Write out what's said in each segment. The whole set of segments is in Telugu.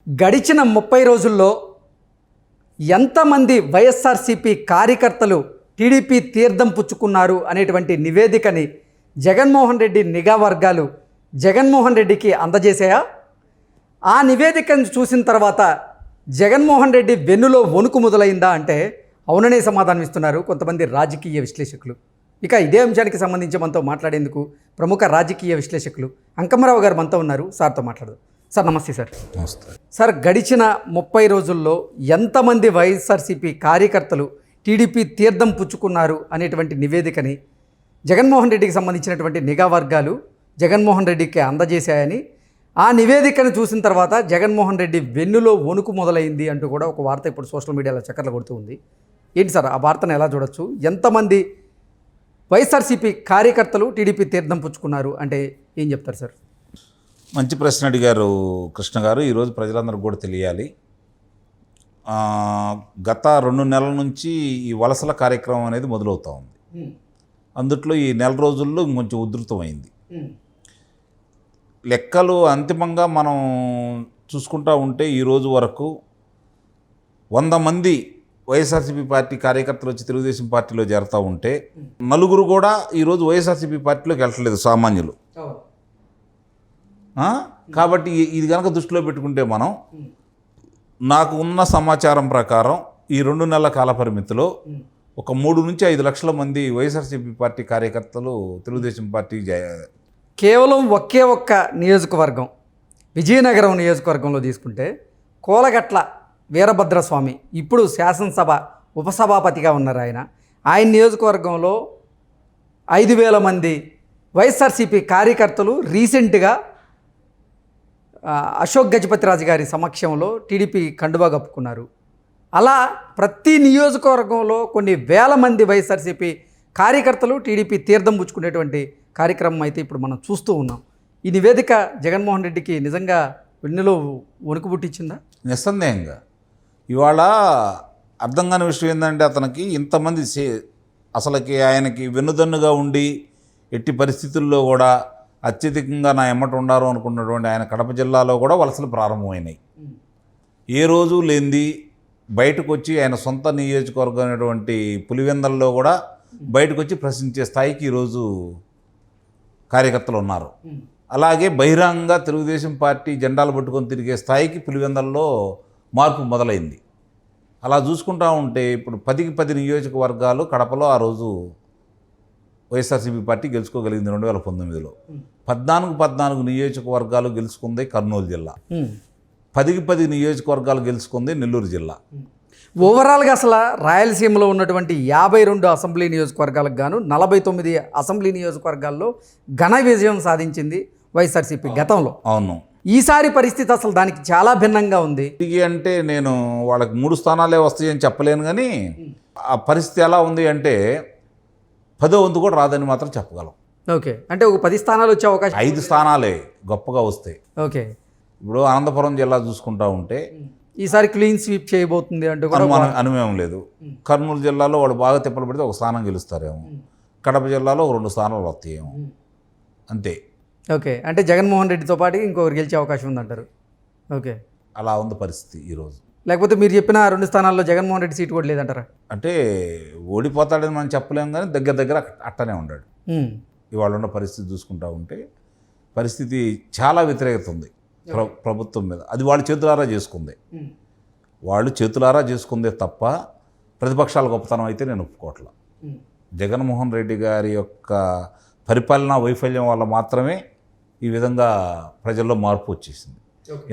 గడిచిన 30 రోజుల్లో ఎంతమంది వైఎస్ఆర్సీపీ కార్యకర్తలు టీడీపీ తీర్థం పుచ్చుకున్నారు అనేటువంటి నివేదికని జగన్మోహన్ రెడ్డి నిఘా వర్గాలు జగన్మోహన్ రెడ్డికి అందజేశాయా? ఆ నివేదికను చూసిన తర్వాత జగన్మోహన్ రెడ్డి వెన్నులో వణుకు మొదలైందా అంటే అవుననే సమాధానం ఇస్తున్నారు కొంతమంది రాజకీయ విశ్లేషకులు. ఇక ఇదే అంశానికి సంబంధించి మనతో మాట్లాడేందుకు ప్రముఖ రాజకీయ విశ్లేషకులు అంకమ్మరావు గారు మనతో ఉన్నారు. సార్తో మాట్లాడదాం. సార్ నమస్తే. సార్ నమస్తే. సార్, గడిచిన 30 రోజుల్లో ఎంతమంది వైఎస్ఆర్సీపీ కార్యకర్తలు టీడీపీ తీర్థం పుచ్చుకున్నారు అనేటువంటి నివేదికని జగన్మోహన్ రెడ్డికి సంబంధించినటువంటి నిఘా వర్గాలు జగన్మోహన్ రెడ్డికి అందజేశాయని, ఆ నివేదికను చూసిన తర్వాత జగన్మోహన్ రెడ్డి వెన్నులో వణుకు మొదలైంది అంటూ కూడా ఒక వార్త ఇప్పుడు సోషల్ మీడియాలో చక్కర్లు కొడుతూ ఉంది. ఏంటి సార్ ఆ వార్తను ఎలా చూడొచ్చు? ఎంతమంది వైఎస్ఆర్సీపీ కార్యకర్తలు టీడీపీ తీర్థం పుచ్చుకున్నారు అంటే ఏం చెప్తారు సార్? మంచి ప్రశ్న అడిగారు కృష్ణ గారు. ఈరోజు ప్రజలందరికీ కూడా తెలియాలి. గత 2 నెలల నుంచి ఈ వలసల కార్యక్రమం అనేది మొదలవుతూ ఉంది. అందుట్లో ఈ నెల రోజుల్లో కొంచెం ఉధృతమైంది. లెక్కలు అంతిమంగా మనం చూసుకుంటూ ఉంటే ఈరోజు వరకు 100 మంది వైఎస్ఆర్సీపీ పార్టీ కార్యకర్తలు వచ్చి తెలుగుదేశం పార్టీలో చేరుతూ ఉంటే 4 కూడా ఈరోజు వైఎస్ఆర్సీపీ పార్టీలోకి వెళ్ళట్లేదు, సామాన్యులు. కాబట్టి ఇది కనుక దృష్టిలో పెట్టుకుంటే మనం, నాకు ఉన్న సమాచారం ప్రకారం ఈ 2 నెలల కాల పరిమితిలో ఒక 3 నుంచి 5 లక్షల మంది వైఎస్ఆర్సీపీ పార్టీ కార్యకర్తలు తెలుగుదేశం పార్టీ కేవలం ఒకే ఒక్క నియోజకవర్గం విజయనగరం నియోజకవర్గంలో తీసుకుంటే కోలగట్ల వీరభద్రస్వామి ఇప్పుడు శాసనసభ ఉపసభాపతిగా ఉన్నారు. ఆయన నియోజకవర్గంలో 5,000 మంది వైఎస్ఆర్సీపీ కార్యకర్తలు రీసెంట్గా అశోక్ గజపతిరాజు గారి సమక్షంలో టీడీపీ కండువా కప్పుకున్నారు. అలా ప్రతి నియోజకవర్గంలో కొన్ని వేల మంది వైఎస్ఆర్సీపీ కార్యకర్తలు టీడీపీ తీర్థం పుచ్చుకునేటువంటి కార్యక్రమం అయితే ఇప్పుడు మనం చూస్తూ ఉన్నాం. ఈ నివేదిక జగన్మోహన్ రెడ్డికి నిజంగా వెన్నులో వణుకు పుట్టించిందా? నిస్సందేహంగా. ఇవాళ అర్థం కాని విషయం ఏంటంటే, అతనికి ఇంతమంది అసలుకి ఆయనకి వెన్నుదన్నుగా ఉండి ఎట్టి పరిస్థితుల్లో కూడా అత్యధికంగా నా ఎమ్మట ఉండారు అనుకున్నటువంటి ఆయన కడప జిల్లాలో కూడా వలసలు ప్రారంభమైనాయి. ఏ రోజు లేనిది బయటకు వచ్చి ఆయన సొంత నియోజకవర్గం అయినటువంటి పులివెందల్లో కూడా బయటకు వచ్చి ప్రశ్నించే స్థాయికి ఈరోజు కార్యకర్తలు ఉన్నారు. అలాగే బహిరంగంగా తెలుగుదేశం పార్టీ జెండాలు పట్టుకొని తిరిగే స్థాయికి పులివెందల్లో మార్పు మొదలైంది. అలా చూసుకుంటా ఉంటే ఇప్పుడు 10కి 10 నియోజకవర్గాలు కడపలో ఆ రోజు వైఎస్ఆర్సీపీ పార్టీ గెలుచుకోగలిగింది 2019లో. 14 నియోజకవర్గాలు గెలుచుకుంది కర్నూలు జిల్లా. 10కి 10 నియోజకవర్గాలు గెలుచుకుంది నెల్లూరు జిల్లా. ఓవరాల్గా అసలు రాయలసీమలో ఉన్నటువంటి 52 అసెంబ్లీ నియోజకవర్గాలకు గాను 49 అసెంబ్లీ నియోజకవర్గాల్లో ఘన విజయం సాధించింది వైఎస్ఆర్సీపీ గతంలో. అవును. ఈసారి పరిస్థితి అసలు దానికి చాలా భిన్నంగా ఉంది. ఇది అంటే నేను వాళ్ళకి 3 స్థానాలే వస్తాయని చెప్పలేను, కానీ ఆ పరిస్థితి ఎలా ఉంది అంటే 10వ వంతు కూడా రాదని మాత్రం చెప్పగలం. ఓకే, అంటే ఒక 10 స్థానాలు వచ్చే అవకాశం, 5 స్థానాలే గొప్పగా వస్తాయి. ఓకే, ఇప్పుడు అనంతపురం జిల్లా చూసుకుంటా ఉంటే ఈసారి క్లీన్ స్వీప్ చేయబోతుంది అంటూ అనుమానం లేదు. కర్నూలు జిల్లాలో వాళ్ళు బాగా తిప్పలు పెడితే ఒక స్థానం గెలుస్తారేమో. కడప జిల్లాలో 2 స్థానాలు వస్తాయేమో, అంతే. ఓకే, అంటే జగన్మోహన్ రెడ్డితో పాటు ఇంకొకరు గెలిచే అవకాశం ఉందంటారు. ఓకే, అలా ఉంది పరిస్థితి ఈరోజు. లేకపోతే మీరు చెప్పిన 2 స్థానాల్లో జగన్మోహన్ రెడ్డి సీటు కూడా లేదంటారా? అంటే ఓడిపోతాడని మనం చెప్పలేము, కానీ దగ్గర అట్టనే ఉన్నాడు. ఇవాళ ఉన్న పరిస్థితి చూసుకుంటా ఉంటే పరిస్థితి చాలా వ్యతిరేకత ఉంది ప్రభుత్వం మీద. అది వాళ్ళు చేతులారా చేసుకుందే తప్ప ప్రతిపక్షాల గొప్పతనం అయితే నేను ఒప్పుకోవట్లా. జగన్మోహన్ రెడ్డి గారి యొక్క పరిపాలనా వైఫల్యం వల్ల మాత్రమే ఈ విధంగా ప్రజల్లో మార్పు వచ్చేసింది.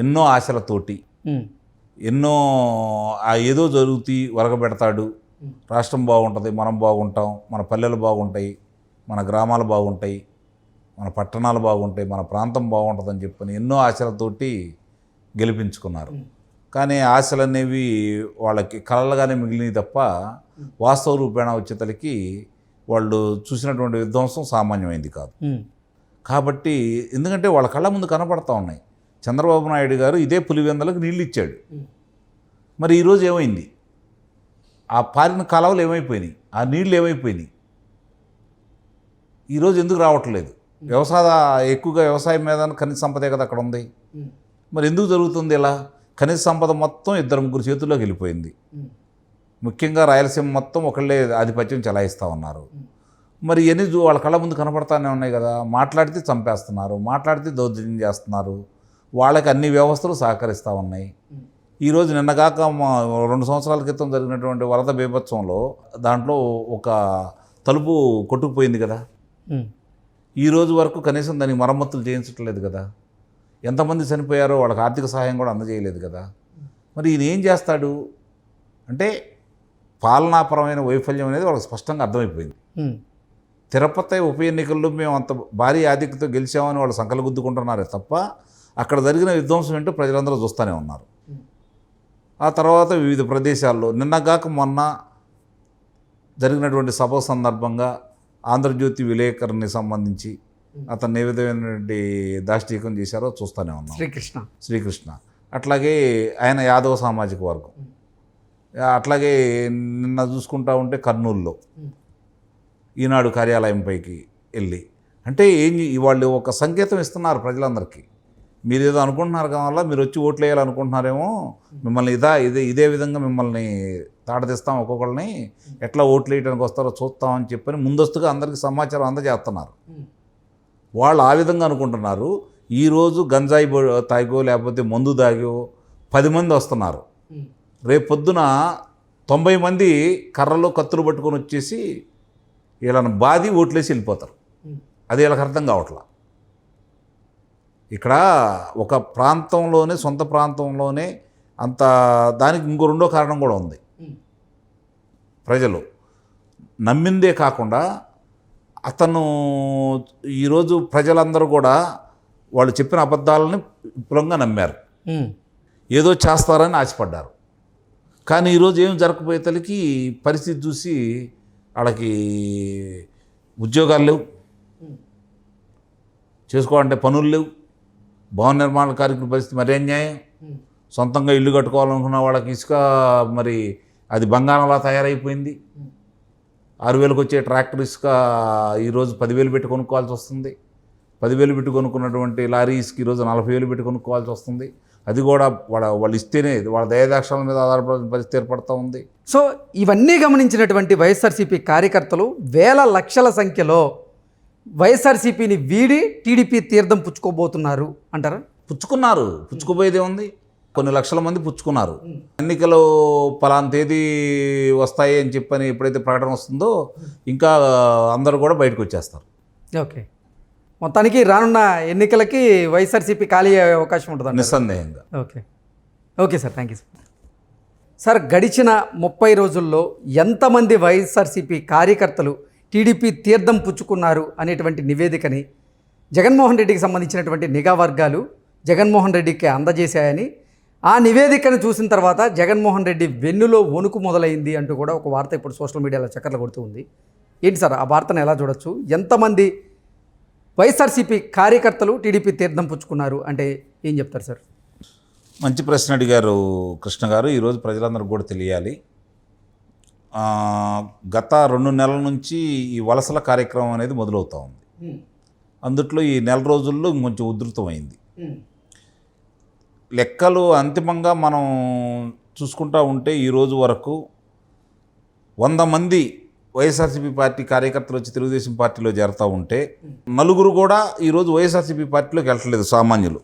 ఎన్నో ఆశలతోటి, ఎన్నో ఏదో జరుగుతూ వరగబెడతాడు, రాష్ట్రం బాగుంటుంది, మనం బాగుంటాం, మన పల్లెలు బాగుంటాయి, మన గ్రామాలు బాగుంటాయి, మన పట్టణాలు బాగుంటాయి, మన ప్రాంతం బాగుంటుందని చెప్పని ఎన్నో ఆశలతోటి గెలిపించుకున్నారు. కానీ ఆశలు అనేవి వాళ్ళకి కలలుగానే మిగిలినవి తప్ప వాస్తవ రూపేణ వచ్చేతలకి వాళ్ళు చూసినటువంటి విధ్వంసం సామాన్యమైంది కాదు. కాబట్టి ఎందుకంటే వాళ్ళ కళ్ళ ముందు కనపడతా ఉన్నాయి. చంద్రబాబు నాయుడు గారు ఇదే పులివెందలకు నీళ్ళు ఇచ్చాడు. మరి ఈరోజు ఏమైంది? ఆ పారిన కాలువలు ఏమైపోయినాయి? ఆ నీళ్ళు ఏమైపోయినాయి? ఈరోజు ఎందుకు రావట్లేదు? ఎక్కువగా వ్యవసాయం మీద ఖనిజ సంపదే కదా అక్కడ ఉంది. మరి ఎందుకు జరుగుతుంది ఇలా? ఖనిజ సంపద మొత్తం ఇద్దరు ముగ్గురు చేతుల్లోకి వెళ్ళిపోయింది. ముఖ్యంగా రాయలసీమ మొత్తం ఒకళ్ళే ఆధిపత్యం చెలాయిస్తూ ఉన్నారు. మరి ఇవన్నీ వాళ్ళ కళ్ళ ముందు కనపడతానే ఉన్నాయి కదా. మాట్లాడితే చంపేస్తున్నారు, మాట్లాడితే దౌర్జన్యం చేస్తున్నారు, వాళ్ళకి అన్ని వ్యవస్థలు సహకరిస్తూ ఉన్నాయి. ఈరోజు నిన్నగాక 2 సంవత్సరాల క్రితం జరిగినటువంటి వరద బీభత్సంలో దాంట్లో ఒక తలుపు కొట్టుకుపోయింది కదా. ఈ రోజు వరకు కనీసం దానికి మరమ్మతులు చేయించట్లేదు కదా. ఎంతమంది చనిపోయారో వాళ్ళకి ఆర్థిక సహాయం కూడా అందజేయలేదు కదా. మరి ఈయన ఏం చేస్తాడు అంటే పాలనాపరమైన వైఫల్యం అనేది వాళ్ళకి స్పష్టంగా అర్థమైపోయింది. తిరుపతి ఉప ఎన్నికల్లో మేము అంత భారీ ఆధిక్యతతో గెలిచామని వాళ్ళు సంకలు గుద్దుకుంటున్నారే తప్ప అక్కడ జరిగిన విధ్వంసం ఏంటో ప్రజలందరూ చూస్తూనే ఉన్నారు. ఆ తర్వాత వివిధ ప్రదేశాల్లో నిన్నగాక మొన్న జరిగినటువంటి సభ సందర్భంగా ఆంధ్రజ్యోతి విలేకరుని సంబంధించి అతను ఏ విధమైనటువంటి దాష్టీకం చేశారో చూస్తూనే ఉన్నాం. శ్రీకృష్ణ అట్లాగే ఆయన యాదవ సామాజిక వర్గం. అట్లాగే నిన్న చూసుకుంటా ఉంటే కర్నూలులో ఈనాడు కార్యాలయంపైకి వెళ్ళి అంటే వాళ్ళు ఒక సంకేతం ఇస్తున్నారు ప్రజలందరికీ. మీరు ఏదో అనుకుంటున్నారు కావాలా, మీరు వచ్చి ఓట్లు వేయాలనుకుంటున్నారేమో, మిమ్మల్ని ఇదే విధంగా మిమ్మల్ని తాడదీస్తాం, ఒక్కొక్కరిని ఎట్లా ఓట్లు వేయడానికి వస్తారో చూస్తామని చెప్పని ముందస్తుగా అందరికీ సమాచారం అందజేస్తున్నారు. వాళ్ళు ఆ విధంగా అనుకుంటున్నారు. ఈరోజు గంజాయి తాగో లేకపోతే మందు తాగో 10 మంది వస్తున్నారు. రేపు పొద్దున 90 మంది కర్రలు కత్తులు పట్టుకొని వచ్చేసి వీళ్ళని బాది ఓట్లేసి వెళ్ళిపోతారు. అది వీళ్ళకి అర్థం కావట్లా. ఇక్కడ ఒక ప్రాంతంలోనే సొంత ప్రాంతంలోనే అంత దానికి ఇంకో రెండో కారణం కూడా ఉంది. ప్రజలు నమ్మిందే కాకుండా అతను ఈరోజు ప్రజలందరూ కూడా వాళ్ళు చెప్పిన అబద్ధాలని విపులంగా నమ్మారు, ఏదో చేస్తారని ఆశపడ్డారు. కానీ ఈరోజు ఏం జరగకపోయేతలకి పరిస్థితి చూసి వాళ్ళకి ఉద్యోగాలు లేవు, చేసుకోవాలంటే పనులు లేవు, భవన నిర్మాణ కార్మికుల పరిస్థితి మరీ అన్యాయం. సొంతంగా ఇల్లు కట్టుకోవాలనుకున్న వాళ్ళకి ఇసుక మరి అది బంగారంలా తయారైపోయింది. 6,000కి వచ్చే ట్రాక్టర్ ఇసుక ఈరోజు 10,000 పెట్టి కొనుక్కోవాల్సి వస్తుంది. 10,000 పెట్టి కొనుక్కున్నటువంటి లారీ ఇసుక ఈరోజు 40,000 పెట్టి కొనుక్కోవాల్సి వస్తుంది. అది కూడా వాళ్ళు ఇస్తేనే, వాళ్ళ దయాదాక్షాల మీద ఆధారపడిన పరిస్థితి ఏర్పడుతూ ఉంది. సో ఇవన్నీ గమనించినటువంటి వైఎస్ఆర్సీపీ కార్యకర్తలు వేల లక్షల సంఖ్యలో వైఎస్ఆర్సీపీని వీడి టీడీపీ తీర్థం పుచ్చుకోబోతున్నారు అంటారా? పుచ్చుకుపోయేదే ఉంది. కొన్ని లక్షల మంది పుచ్చుకున్నారు. ఎన్నికలు పలానా తేదీ వస్తాయి అని చెప్పని ఎప్పుడైతే ప్రకటన వస్తుందో ఇంకా అందరూ కూడా బయటకు వచ్చేస్తారు. ఓకే, మొత్తానికి రానున్న ఎన్నికలకి వైఎస్ఆర్సీపీ ఖాళీ అయ్యే అవకాశం ఉంటుంది నిస్సందేహంగా. Okay sir, thank you sir. గడిచిన 30 రోజుల్లో ఎంతమంది వైఎస్ఆర్సీపీ కార్యకర్తలు టీడీపీ తీర్థం పుచ్చుకున్నారు అనేటువంటి నివేదికని జగన్మోహన్ రెడ్డికి సంబంధించినటువంటి నిఘా వర్గాలు జగన్మోహన్ రెడ్డికి అందజేశాయని, ఆ నివేదికను చూసిన తర్వాత జగన్మోహన్ రెడ్డి వెన్నులో వణుకు మొదలైంది అంటూ కూడా ఒక వార్త ఇప్పుడు సోషల్ మీడియాలో చక్కర్లు కొడుతూ ఉంది. ఏంటి సార్ ఆ వార్తను ఎలా చూడొచ్చు? ఎంతమంది వైఎస్ఆర్సీపీ కార్యకర్తలు టీడీపీ తీర్థం పుచ్చుకున్నారు అంటే ఏం చెప్తారు సార్? మంచి ప్రశ్న అడిగారు కృష్ణ గారు. ఈరోజు ప్రజలందరికీ కూడా తెలియాలి. గత 2 నెలల నుంచి ఈ వలసల కార్యక్రమం అనేది మొదలవుతూ ఉంది. అందుట్లో ఈ నెల రోజుల్లో కొంచెం ఉధృతమైంది. లెక్కలు అంతిమంగా మనం చూసుకుంటూ ఉంటే ఈరోజు వరకు 100 మంది వైఎస్ఆర్సీపీ పార్టీ కార్యకర్తలు వచ్చి తెలుగుదేశం పార్టీలో చేరుతూ ఉంటే 4 కూడా ఈరోజు వైఎస్ఆర్సీపీ పార్టీలోకి వెళ్ళట్లేదు. సామాన్యులు